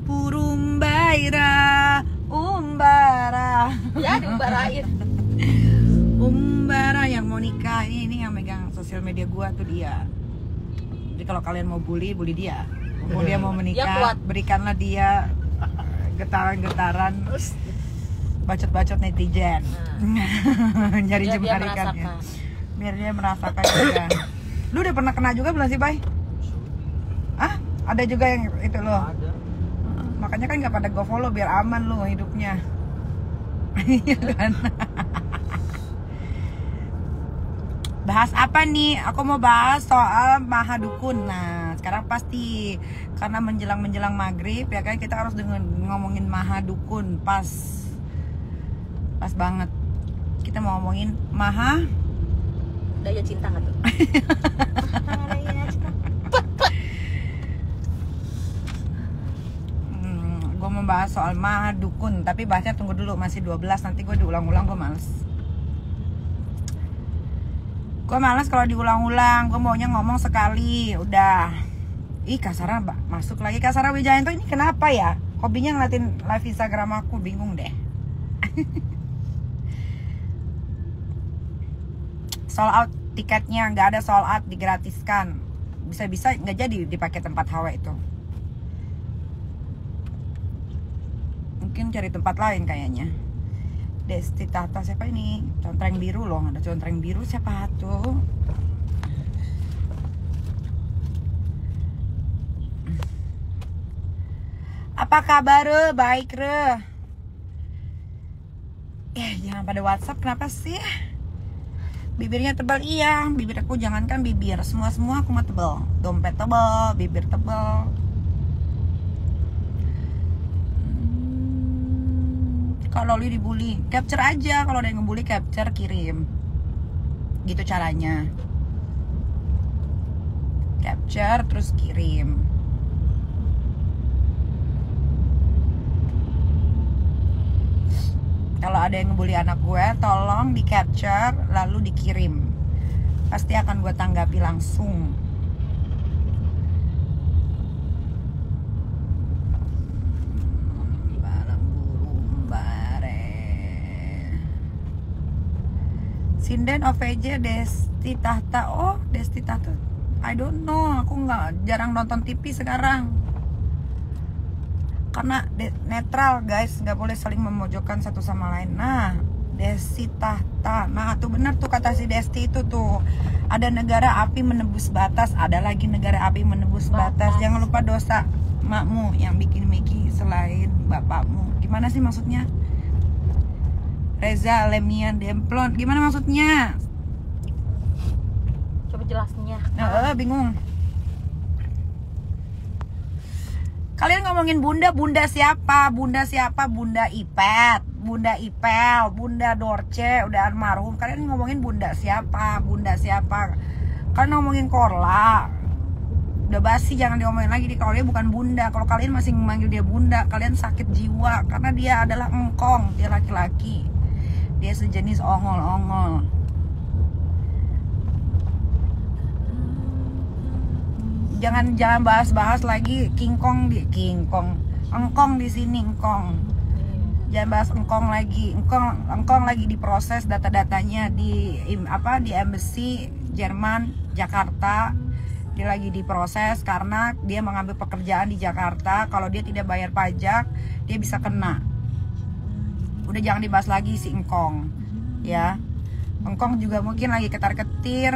campur umbaira, umbara. Ya, diumbarain. Umbara yang mau nikah ini yang megang sosial media gua tuh dia. Jadi kalau kalian mau bully dia. Kalau dia mau menikah, berikanlah dia getaran-getaran, bacot-bacot netizen. Jadi jemarikan ya. Biar dia merasakan juga. Lu udah pernah kena juga belum sih, Bay? Ah, ada juga yang itu loh. Ada. Makanya kan nggak pada go follow biar aman lu hidupnya. Iya kan? Bahas apa nih? Aku mau bahas soal Maha Dukun. Nah, sekarang pasti karena menjelang maghrib ya kan, kita harus ngomongin Maha Dukun. Pas banget. Kita mau ngomongin Maha Daya cinta nggak tuh? Gue membahas soal Maha Dukun, tapi bahasnya tunggu dulu, masih 12, nanti gue diulang-ulang, gue males. Gue malas kalau diulang-ulang, gue maunya ngomong sekali, udah. Ih, Kasara masuk lagi. Kasara Wijayanto ini kenapa ya? Hobinya ngeliatin live Instagram aku, bingung deh. Sold out tiketnya, nggak ada sold out, digratiskan. Bisa-bisa nggak jadi dipakai tempat hawa itu. Mungkin cari tempat lain kayaknya. Desti Tata siapa ini? Contreng biru loh, ada contreng biru siapa tuh? Apa kabar? Baik re. Jangan pada WhatsApp kenapa sih? Bibirnya tebal, iya. Bibir aku jangankan bibir, semua aku mah tebal. Dompet tebal, bibir tebal. Kalau lu dibully, capture aja. Kalau ada yang ngebully, capture, kirim. Gitu caranya. Capture, terus kirim. Kalau ada yang ngebully anak gue, tolong di capture, lalu dikirim. Pasti akan gue tanggapi langsung. Sinden OVJ Desti Tahta. Oh, Desti Tahta. I don't know. Aku jarang nonton TV sekarang. Karena netral, guys. Nggak boleh saling memojokkan satu sama lain. Nah, Desti Tahta. Nah, tuh benar tuh kata si Desti itu tuh. Ada negara api menembus batas. Ada lagi negara api menembus batas. Jangan lupa dosa makmu yang bikin Miki selain bapakmu. Gimana sih maksudnya? Reza Lemian Demplon, gimana maksudnya? Coba jelasnya. Bingung. Kalian ngomongin bunda siapa? Bunda siapa? Bunda Ipet, Bunda Ipel, Bunda Dorce, udah almarhum. Kalian ngomongin bunda siapa? Bunda siapa? Kalian ngomongin Korla. Udah basi, jangan diomongin lagi. Kalau dia bukan bunda. Kalau kalian masih memanggil dia bunda, kalian sakit jiwa. Karena dia adalah engkong, dia laki-laki. Dia sejenis ongol-ongol. Jangan bahas-bahas lagi engkong di sini engkong. Jangan bahas engkong lagi. Engkong lagi diproses data-datanya di embassy Jerman Jakarta. Dia lagi diproses karena dia mengambil pekerjaan di Jakarta. Kalau dia tidak bayar pajak, dia bisa kena. Udah jangan dibahas lagi si engkong, ya. Engkong juga mungkin lagi ketar-ketir.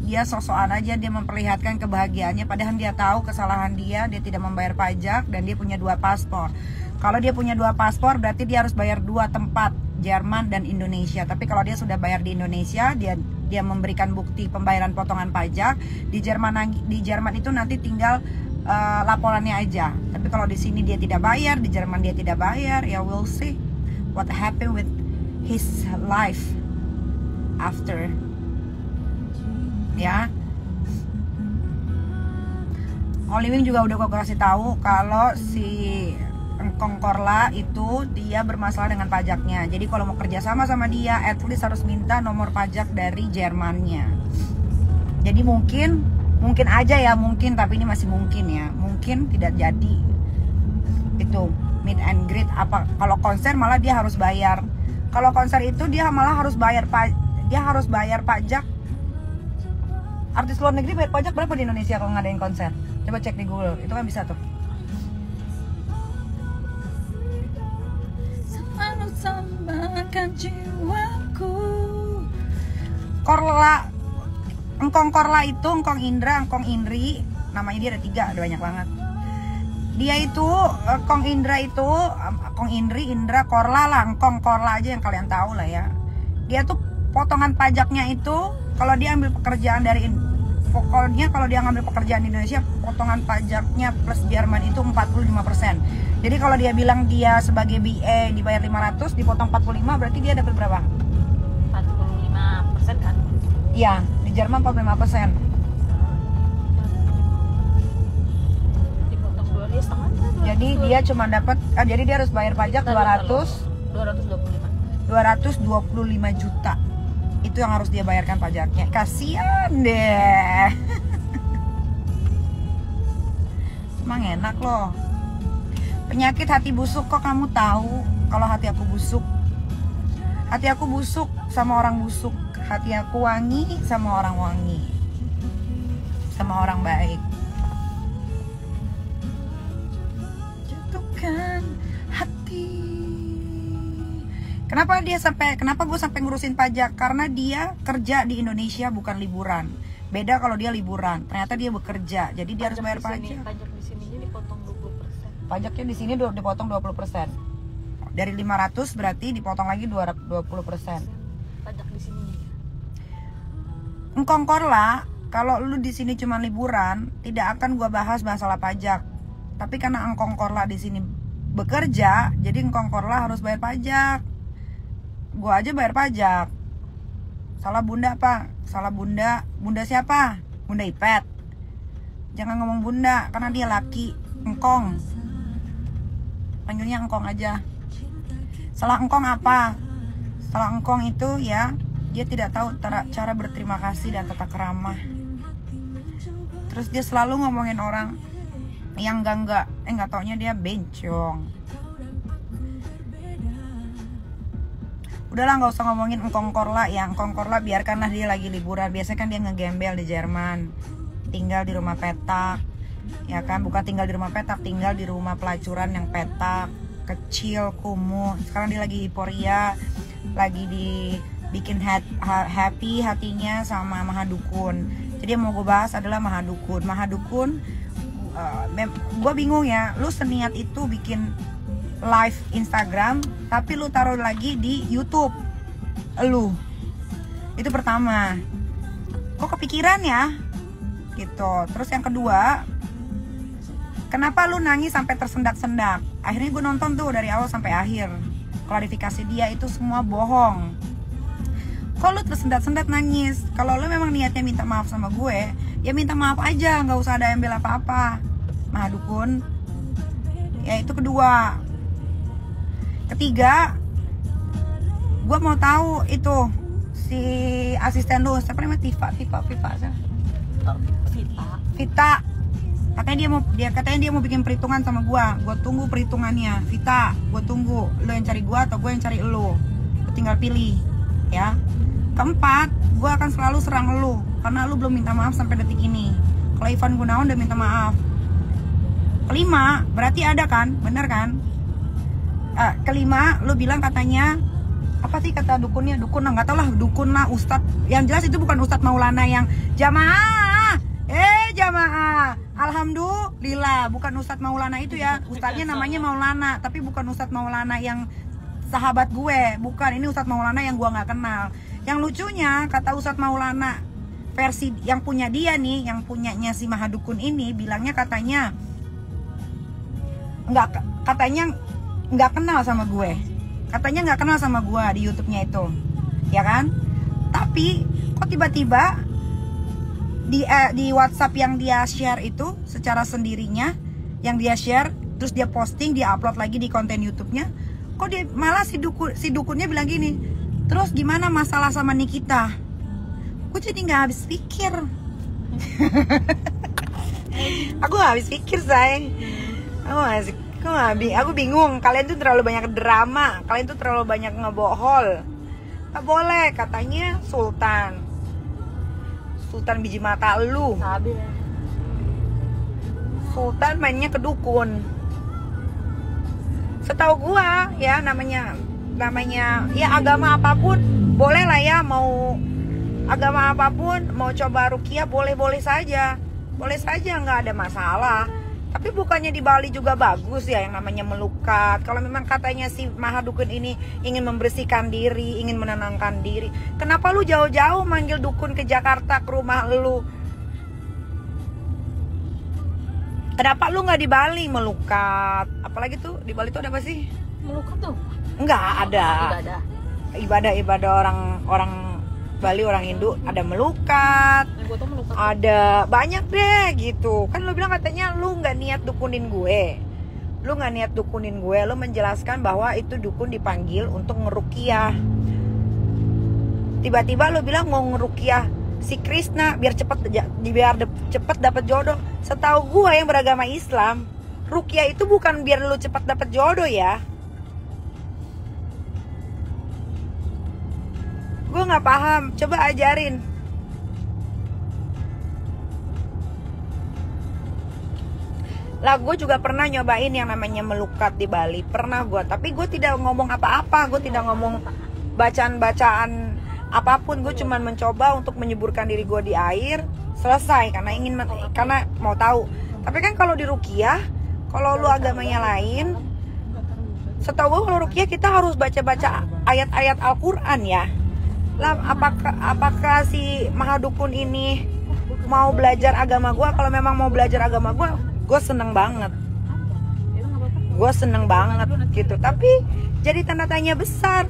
Dia sok-sokan aja, dia memperlihatkan kebahagiaannya, padahal dia tahu kesalahan dia tidak membayar pajak dan dia punya 2 paspor. Kalau dia punya 2 paspor, berarti dia harus bayar 2 tempat, Jerman dan Indonesia. Tapi kalau dia sudah bayar di Indonesia, dia memberikan bukti pembayaran potongan pajak. Di Jerman itu nanti tinggal laporannya aja. Tapi kalau di sini dia tidak bayar, di Jerman dia tidak bayar, ya we'll see what happened with his life after. Ya, Oliwing juga udah gue kasih tahu kalau si engkong Korla itu dia bermasalah dengan pajaknya. Jadi kalau mau kerja sama dia, at least harus minta nomor pajak dari Jermannya. Jadi mungkin aja ya, mungkin, tapi ini masih mungkin ya, mungkin tidak jadi. It itu meet and greet. Apa kalau konser malah dia harus bayar. Kalau konser itu dia malah harus bayar pajak. Artis luar negeri bayar pajak berapa di Indonesia kalau ngadain konser? Coba cek di Google, itu kan bisa tuh. Selalu sambangkan jiwaku. Korla, engkong Korla itu, engkong Indra, engkong Indri, namanya dia ada 3, ada banyak banget. Dia itu, Kong Indra itu, Kong Indri, Indra, Korla lah, engkong Korla aja yang kalian tahu lah ya. Dia tuh potongan pajaknya itu, kalau dia ambil pekerjaan dari, pokoknya kalau dia ngambil pekerjaan di Indonesia, potongan pajaknya plus Jerman itu 45%. Jadi kalau dia bilang dia sebagai BA dibayar 500, dipotong 45, berarti dia dapat berapa? 45% kan? Iya, di Jerman 45%. Dipotong 2,5. Jadi dia cuma dapat, jadi dia harus bayar pajak 225 juta. Itu yang harus dia bayarkan pajaknya. Kasian deh. Emang enak loh. Penyakit hati busuk, kok kamu tahu kalau hati aku busuk? Hati aku busuk sama orang busuk. Hati aku wangi sama orang wangi. Sama orang baik. Jatuhkan hati. Kenapa gue sampai ngurusin pajak? Karena dia kerja di Indonesia bukan liburan. Beda kalau dia liburan. Ternyata dia bekerja, jadi dia harus bayar pajak. Pajak di sini dipotong 20%. Pajaknya di sini dipotong 20%. Dari 500 berarti dipotong lagi 20%. Pajak di sini. Engkong Korla, kalau lu di sini cuma liburan, tidak akan gue bahas masalah pajak. Tapi karena Engkong Korla di sini bekerja, jadi Engkong Korla harus bayar pajak. Gua aja bayar pajak. Salah bunda apa? Salah bunda. Bunda siapa? Bunda Ipet. Jangan ngomong bunda karena dia laki. Engkong. Panggilnya engkong aja. Salah engkong apa? Salah engkong itu ya, dia tidak tahu cara berterima kasih dan tata keramah. Terus dia selalu ngomongin orang yang enggak taunya dia bencong. Udahlah, nggak usah ngomongin Engkong Korla ya. Engkong Korla biarkanlah dia lagi liburan. Biasanya kan dia ngegembel di Jerman, tinggal di rumah petak, ya kan? Bukan tinggal di rumah petak, tinggal di rumah pelacuran yang petak, kecil, kumuh. Sekarang dia lagi hiporia, lagi dibikin happy hatinya sama Mahadukun. Jadi yang mau gue bahas adalah Mahadukun. Mahadukun, gue bingung ya. Lu seniat itu bikin live Instagram, tapi lu taruh lagi di YouTube. Lu itu pertama, kok kepikiran ya gitu. Terus yang kedua, kenapa lu nangis sampai tersendak-sendak? Akhirnya gue nonton tuh dari awal sampai akhir. Klarifikasi dia itu semua bohong. Kok lu tersendat-sendat nangis? Kalau lu memang niatnya minta maaf sama gue, ya minta maaf aja, nggak usah ada yang bela apa-apa. Mahadukun. Ya itu kedua. Ketiga, gue mau tahu itu si asisten lu, siapa namanya? Vita. Katanya dia mau bikin perhitungan sama gue. Gue tunggu perhitungannya. Vita, gue tunggu. Lo yang cari gue atau gue yang cari lo? Lo tinggal pilih, ya. Keempat, gue akan selalu serang lo karena lo belum minta maaf sampai detik ini. Kalau Ivan Gunawan udah minta maaf. Kelima, berarti ada kan? Bener kan? Kelima, lu bilang katanya apa sih kata dukunnya? Dukun lah, nggak tau lah, dukun lah, ustadz. Yang jelas itu bukan Ustadz Maulana yang jamaah. Jamaah. Alhamdulillah, bukan Ustadz Maulana itu ya. Ustadznya namanya Maulana, tapi bukan Ustadz Maulana yang sahabat gue. Bukan, ini Ustadz Maulana yang gue nggak kenal. Yang lucunya kata Ustadz Maulana versi yang punya dia nih, yang punyanya si Mahadukun ini, bilangnya katanya nggak kenal sama gue. Katanya nggak kenal sama gue di YouTube-nya itu, ya kan? Tapi kok tiba-tiba di WhatsApp yang dia share itu secara sendirinya, yang dia share terus dia posting, dia upload lagi di konten YouTube-nya, kok dia malah si dukunnya bilang gini, terus gimana masalah sama Nikita? Gue jadi nggak habis pikir. Aku nggak habis pikir, say. Aku bingung, kalian tuh terlalu banyak drama, kalian tuh terlalu banyak ngebohol. Gak boleh, katanya Sultan biji mata lu. Sabi ya. Sultan mainnya ke dukun. Setahu gua ya, namanya ya agama apapun boleh lah ya, mau agama apapun mau coba ruqyah boleh saja, nggak ada masalah. Tapi bukannya di Bali juga bagus ya yang namanya melukat. Kalau memang katanya si Maha Dukun ini ingin membersihkan diri, ingin menenangkan diri, kenapa lu jauh-jauh manggil dukun ke Jakarta, ke rumah lu? Kenapa lu nggak di Bali melukat? Apalagi tuh di Bali tuh ada apa sih? Melukat tuh? Nggak ada. Ibadah orang Bali, orang Hindu ada melukat. Ada banyak deh gitu. Kan lu bilang katanya lu nggak niat dukunin gue. Lu menjelaskan bahwa itu dukun dipanggil untuk ngeruqyah. Tiba-tiba lu bilang mau ngeruqyah si Krishna biar cepet dapat jodoh. Setahu gue yang beragama Islam, ruqyah itu bukan biar lu cepat dapat jodoh ya. Gue nggak paham, coba ajarin. Lah gue juga pernah nyobain yang namanya melukat di Bali, pernah gue. Tapi gue tidak ngomong apa-apa, gue tidak ngomong bacaan apapun. Gue cuman mencoba untuk menyuburkan diri gue di air, selesai karena mau tahu. Tapi kan kalau di ruqyah, kalau lu agamanya lain, setahu gue kalau ruqyah kita harus baca-baca ayat-ayat Al-Quran ya. Lah apakah si Maha Dukun ini mau belajar agama gue? Kalau memang mau belajar agama gue seneng banget. Gitu. Tapi jadi tanda tanya besar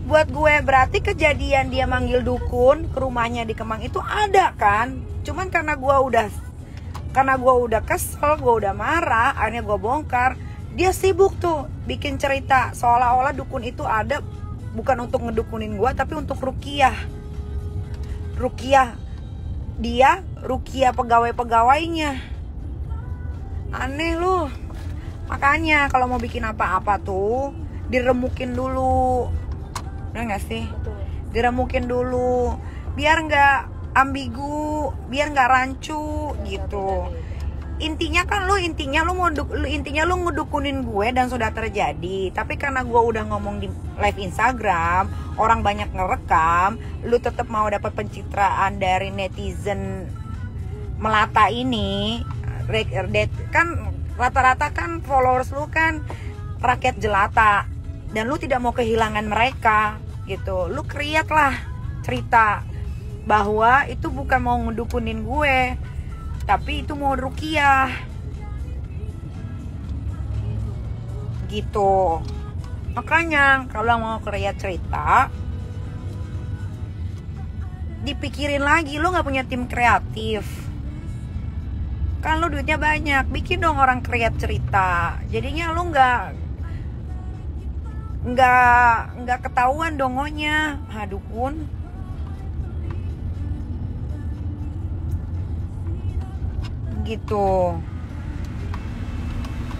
buat gue. Berarti kejadian dia manggil dukun ke rumahnya di Kemang itu ada kan? Cuman karena gue udah kesel, gue udah marah, akhirnya gue bongkar. Dia sibuk tuh bikin cerita seolah-olah dukun itu ada bukan untuk ngedukunin gue, tapi untuk ruqyah dia, ruqyah pegawai-pegawainya. Aneh lu. Makanya kalau mau bikin apa-apa tuh diremukin dulu, bener gak sih? Betul. Diremukin dulu biar nggak ambigu, biar nggak rancu gitu. Intinya lu ngedukunin gue dan sudah terjadi. Tapi karena gue udah ngomong di live Instagram, orang banyak ngerekam, lu tetap mau dapat pencitraan dari netizen melata ini. Kan rata-rata kan followers lu kan rakyat jelata, dan lu tidak mau kehilangan mereka gitu. Lu create lah cerita bahwa itu bukan mau ngedukunin gue, tapi itu mau ruqyah gitu. Makanya kalau mau kreat cerita, dipikirin lagi. Lo gak punya tim kreatif kan, lo duitnya banyak, bikin dong orang kreat cerita. Jadinya lo nggak ketahuan dongonya. Dukun gitu.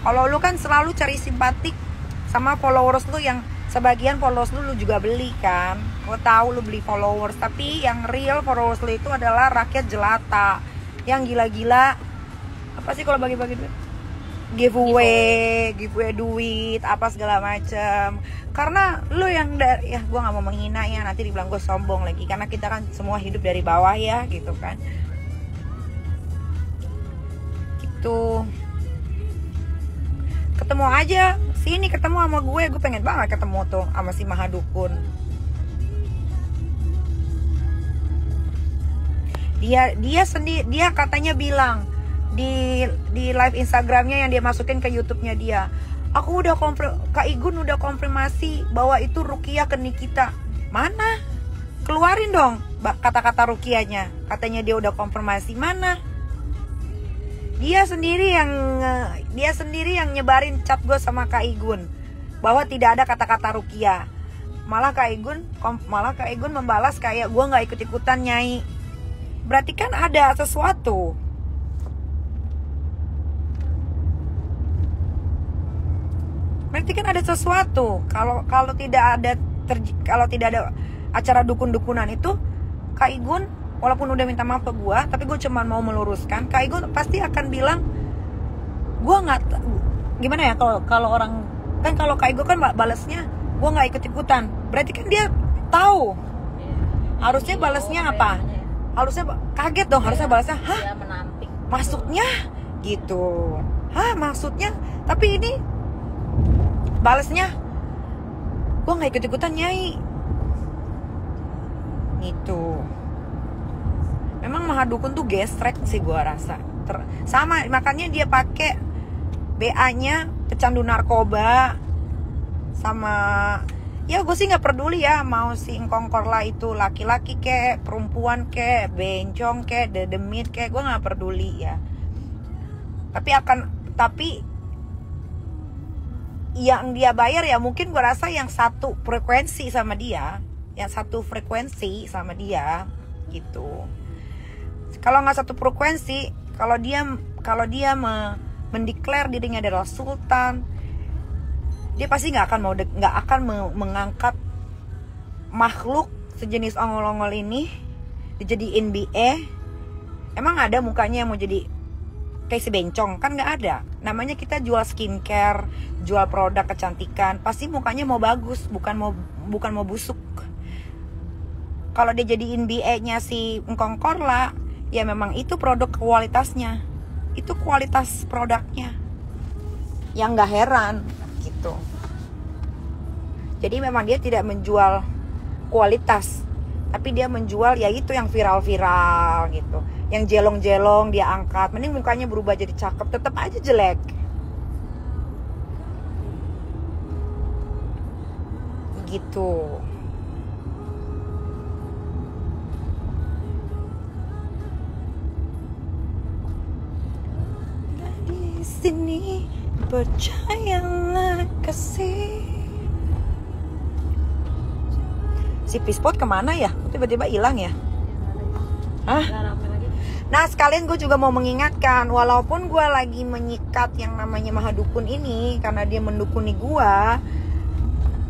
Kalau lu kan selalu cari simpatik sama followers lu, yang sebagian followers lu juga beli kan. Gue tahu lu beli followers, tapi yang real followers lu itu adalah rakyat jelata yang gila-gila. Apa sih kalau bagi-bagi duit? Giveaway duit apa segala macam. Karena lu yang ya gue nggak mau menghina ya, nanti dibilang gue sombong lagi, karena kita kan semua hidup dari bawah ya gitu kan. Tuh ketemu aja sini, ketemu sama gue pengen banget ketemu tuh sama si Maha Dukun. Dia sendiri, dia katanya bilang di live Instagramnya yang dia masukin ke YouTube-nya dia, aku udah Kak Igun udah konfirmasi bahwa itu ruqyah ke Nikita. Mana? Keluarin dong kata-kata ruqyahnya. Katanya dia udah konfirmasi. Mana? Dia sendiri yang nyebarin chat gue sama Kak Igun bahwa tidak ada kata-kata ruqyah. Malah Kak Igun membalas kayak gue nggak ikut-ikutan nyai. Berarti kan ada sesuatu. berarti kan ada sesuatu. Kalau tidak ada acara dukun-dukunan itu, Kak Igun walaupun udah minta maaf ke gue, tapi gue cuma mau meluruskan. Kak Igun pasti akan bilang, gue nggak, gimana ya, kalau orang kan, kalau Kak Igun kan balasnya gue nggak ikut-ikutan, berarti kan dia tahu harusnya balasnya apa. Harusnya kaget dong, harusnya balasnya hah, maksudnya gitu, hah maksudnya. Tapi ini balasnya gue nggak ikut-ikutan Nyai gitu. Memang Mahadukun tuh gesrek sih gue rasa. Sama makanya dia pakai BA-nya pecandu narkoba. Sama ya gue sih nggak peduli ya, mau si Engkong Korla itu laki-laki kek, perempuan kek, bencong kek, dedemit kek, gue nggak peduli ya. Tapi yang dia bayar ya mungkin gue rasa yang satu frekuensi sama dia, gitu. Kalau nggak satu frekuensi, kalau dia mendeklar dirinya adalah sultan, dia pasti nggak akan mengangkat makhluk sejenis ongol-ongol ini dijadiin BE. Emang ada mukanya yang mau jadi kayak si bencong? Kan nggak ada. Namanya kita jual skincare, jual produk kecantikan, pasti mukanya mau bagus, bukan mau busuk. Kalau dia jadiin BE-nya si Engkong Korla, ya memang itu produk kualitasnya, itu kualitas produknya. Yang nggak heran gitu. Jadi memang dia tidak menjual kualitas, tapi dia menjual ya itu yang viral-viral gitu, yang jelong-jelong dia angkat. Mending mukanya berubah jadi cakep, tetap aja jelek gitu. Di sini percayalah kasih. Si Pispot kemana ya? Tiba-tiba hilang ya? Hah? Nah sekalian gue juga mau mengingatkan, walaupun gue lagi menyikat yang namanya Mahadukun ini karena dia mendukuni gue,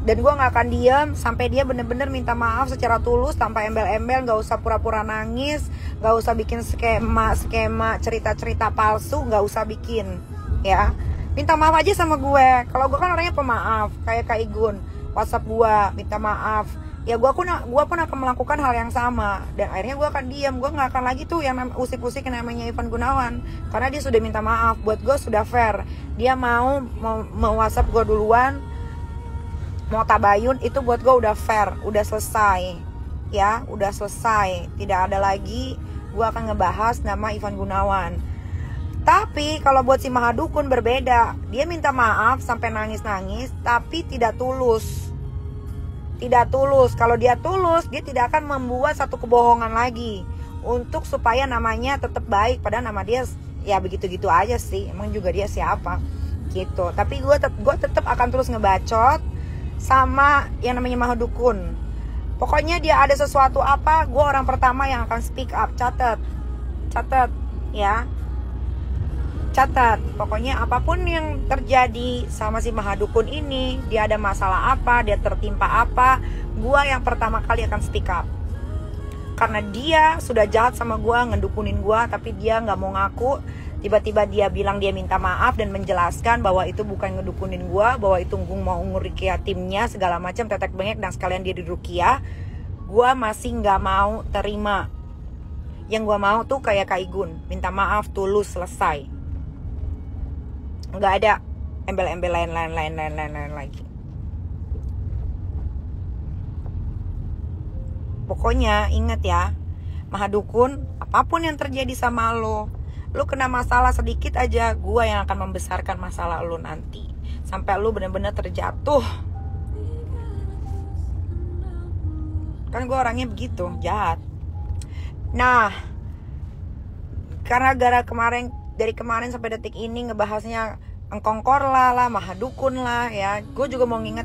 dan gue gak akan diam sampai dia bener-bener minta maaf secara tulus, tanpa embel-embel, gak usah pura-pura nangis, gak usah bikin skema cerita-cerita palsu, gak usah bikin ya. Minta maaf aja sama gue. Kalau gue kan orangnya pemaaf, kayak Kak Igun WhatsApp gue minta maaf, ya gue pun akan melakukan hal yang sama. Dan akhirnya gue akan diam, gue gak akan lagi tuh yang usik-usik yang namanya Ivan Gunawan, karena dia sudah minta maaf. Buat gue sudah fair. Dia mau WhatsApp gue duluan, mau tabayun, itu buat gue udah fair, udah selesai ya, udah selesai. Tidak ada lagi gue akan ngebahas nama Ivan Gunawan. Tapi kalau buat si Mahadukun berbeda. Dia minta maaf sampai nangis-nangis, tapi tidak tulus. Tidak tulus. Kalau dia tulus, dia tidak akan membuat satu kebohongan lagi untuk supaya namanya tetap baik. Padahal nama dia ya begitu-gitu aja sih. Emang juga dia siapa gitu. Tapi gue tetap akan terus ngebacot sama yang namanya Mahadukun. Pokoknya dia ada sesuatu apa, gue orang pertama yang akan speak up. Catat ya, catat. Pokoknya apapun yang terjadi sama si Mahadukun ini, dia ada masalah apa, dia tertimpa apa, gue yang pertama kali akan speak up. Karena dia sudah jahat sama gue, ngedukunin gue, tapi dia gak mau ngaku. Tiba-tiba dia bilang dia minta maaf dan menjelaskan bahwa itu bukan ngedukunin gue, bahwa itu Gung mau ngurikia timnya segala macam, tetek bengek, dan sekalian dia dirukiah. Gue masih gak mau terima. Yang gue mau tuh kayak Kak Igun, minta maaf tulus, selesai. Nggak ada embel-embel lain lagi. Pokoknya ingat ya, Mahadukun, apapun yang terjadi sama lo kena masalah sedikit aja, gua yang akan membesarkan masalah lo nanti sampai lo benar-benar terjatuh. Kan gua orangnya begitu, jahat. Nah, karena dari kemarin sampai detik ini ngebahasnya Engkong Korla lah, Mahadukun lah ya, gue juga mau nginget